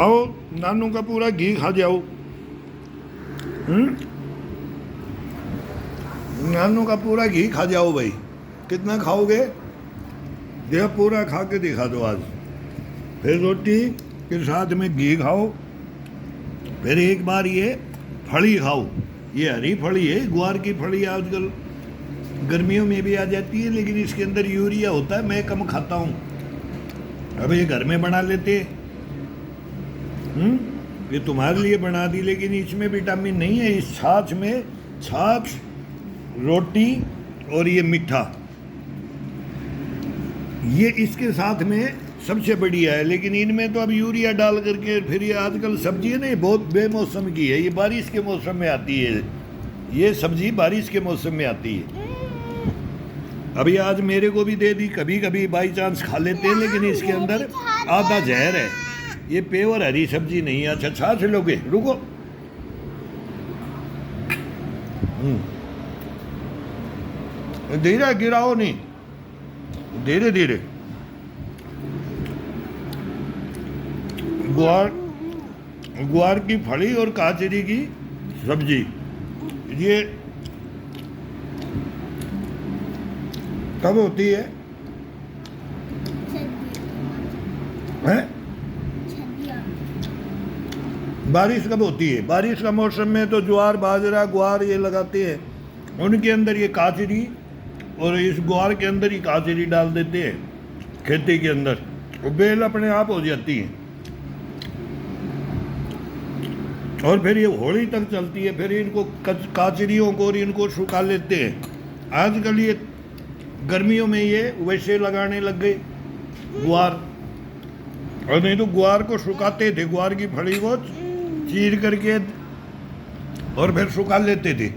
खाओ, नानू का पूरा घी खा जाओ। नानू का पूरा घी खा जाओ भाई। कितना खाओगे? देखो पूरा खा के दिखा दो आज। फिर रोटी के साथ में घी खाओ। फिर एक बार ये फली खाओ। ये हरी फली है, ग्वार की फली आजकल गर्मियों में भी आ जाती है, लेकिन इसके अंदर यूरिया होता है, मैं कम खाता हूँ। अब ये घर में बना लेते। ये तुम्हारे लिए बना दी, लेकिन इसमें विटामिन नहीं है। इस छाछ में, छाछ, रोटी और ये मीठा, ये इसके साथ में सबसे बढ़िया है। लेकिन इनमें तो अब यूरिया डाल करके, फिर ये आजकल सब्जी है ना, बहुत बेमौसम की है। ये बारिश के मौसम में आती है, ये सब्जी बारिश के मौसम में आती है। अभी आज मेरे को भी दे दी, कभी कभी बाई चांस खा लेते हैं, लेकिन इसके अंदर आधा जहर है। ये प्योर हरी सब्जी नहीं है। अच्छा, छाछ लोगे? रुको। धीरे गिराओ नहीं, धीरे धीरे। ग्वार की फली और काचरी की सब्जी, ये कब होती है? हैं? बारिश कब होती है? बारिश का मौसम में तो ज्वार, बाजरा, ग्वार ये लगाते हैं। उनके अंदर ये काचरी, और इस ग्वार के अंदर ही काचरी डाल देते हैं खेती के अंदर, वो बेल अपने आप हो जाती है। और फिर ये होली तक चलती है। फिर इनको काचरियों को और इनको सुखा लेते हैं। आजकल ये गर्मियों में ये वैसे लगाने लग गए ग्वार, और नहीं तो ग्वार को सुखाते थे, ग्वार की फली को चीर करके और फिर सुखा लेते थे,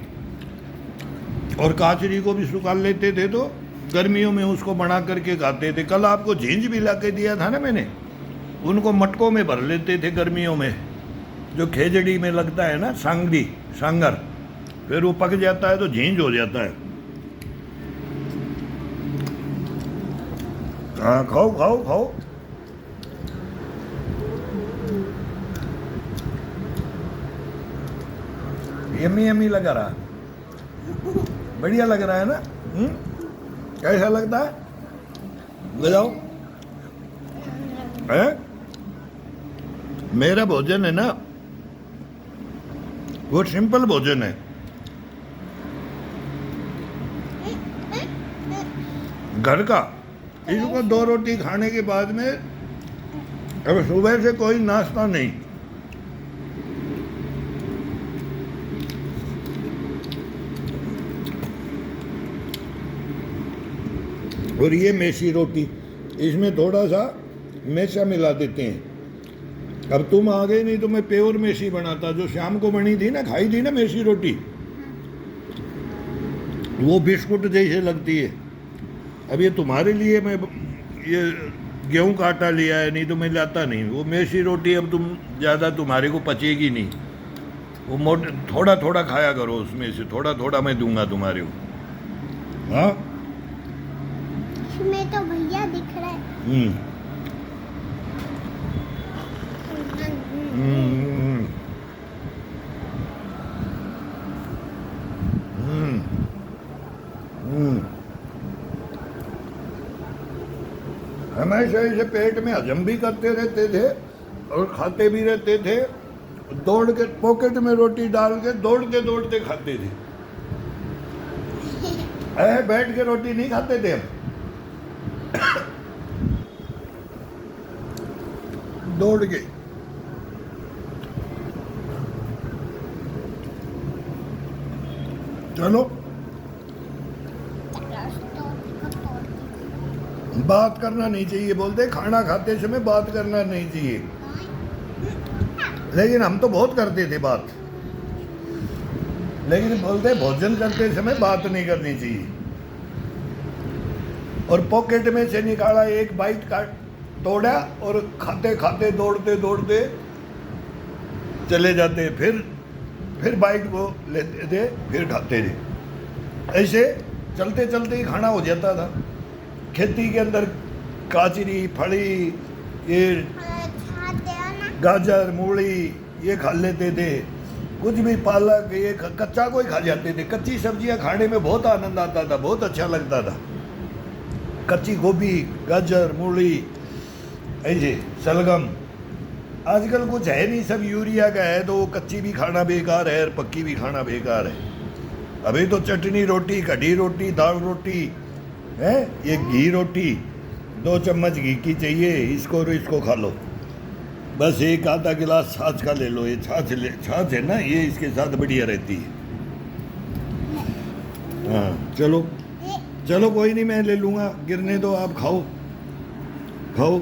और काचरी को भी सुखा लेते थे, तो गर्मियों में उसको बना करके खाते थे। कल आपको झींझ भी ला के दिया था ना मैंने, उनको मटकों में भर लेते थे गर्मियों में, जो खेजड़ी में लगता है ना, सांगरी, सांगर, फिर वो पक जाता है तो झींझ हो जाता है। हाँ, खाओ खाओ खाओ। यम्मी यम्मी लग रहा, बढ़िया लग रहा है ना? कैसा लगता है? बताओ। है? मेरा भोजन है ना, वो सिंपल भोजन है। घर का। इसको 2 रोटी खाने के बाद में अब सुबह से कोई नाश्ता नहीं। और ये मेसी रोटी, इसमें थोड़ा सा मैसा मिला देते हैं। अब तुम आ गए, नहीं तो मैं प्योर मेसी बनाता, जो शाम को बनी थी ना, खाई थी ना मेसी रोटी, वो बिस्कुट जैसे लगती है। अब ये तुम्हारे लिए मैं ये गेहूं का आटा लिया है, नहीं तो मैं लाता नहीं। वो मेसी रोटी अब तुम ज़्यादा, तुम्हारे को पचेगी नहीं। वो मोटे थोड़ा थोड़ा खाया करो, उसमें से थोड़ा थोड़ा मैं दूंगा तुम्हारे को। हाँ, इसमें तो भैया दिख रहा है। हमेशा इसे पेट में हजम भी करते रहते थे और खाते भी रहते थे। दौड़ के पॉकेट में रोटी डाल के दौड़ते दौड़ते खाते थे। बैठ के रोटी नहीं खाते थे हम, दौड़ के। चलो, बात करना नहीं चाहिए, बोलते खाना खाते समय बात करना नहीं चाहिए, लेकिन हम तो बहुत करते थे बात। लेकिन बोलते भोजन करते समय बात नहीं करनी चाहिए। और पॉकेट में से निकाला, एक बाइट काट तोड़ा, और खाते खाते दौड़ते दौड़ते चले जाते, फिर बाइट को लेते थे, फिर खाते थे। ऐसे चलते चलते ही खाना हो जाता था। खेती के अंदर काचरी, फली, ये गाजर मूली ये खा लेते थे, कुछ भी पालक ये कच्चा को ही खा जाते थे। कच्ची सब्जियां खाने में बहुत आनंद आता था, बहुत अच्छा लगता था। कच्ची गोभी, गाजर, मूली, ऐसे सलगम। आजकल कुछ है नहीं, सब यूरिया का है, तो कच्ची भी खाना बेकार है और पक्की भी खाना बेकार है। अभी तो चटनी रोटी, कढ़ी रोटी, दाल रोटी है, ये घी रोटी, 2 चम्मच घी की चाहिए, इसको और इसको खा लो। बस एक आधा गिलास छाछ का ले लो, ये छाछ है ना, ये इसके साथ बढ़िया रहती है। हाँ चलो चलो, कोई नहीं, मैं ले लूँगा, गिरने दो, आप खाओ खाओ।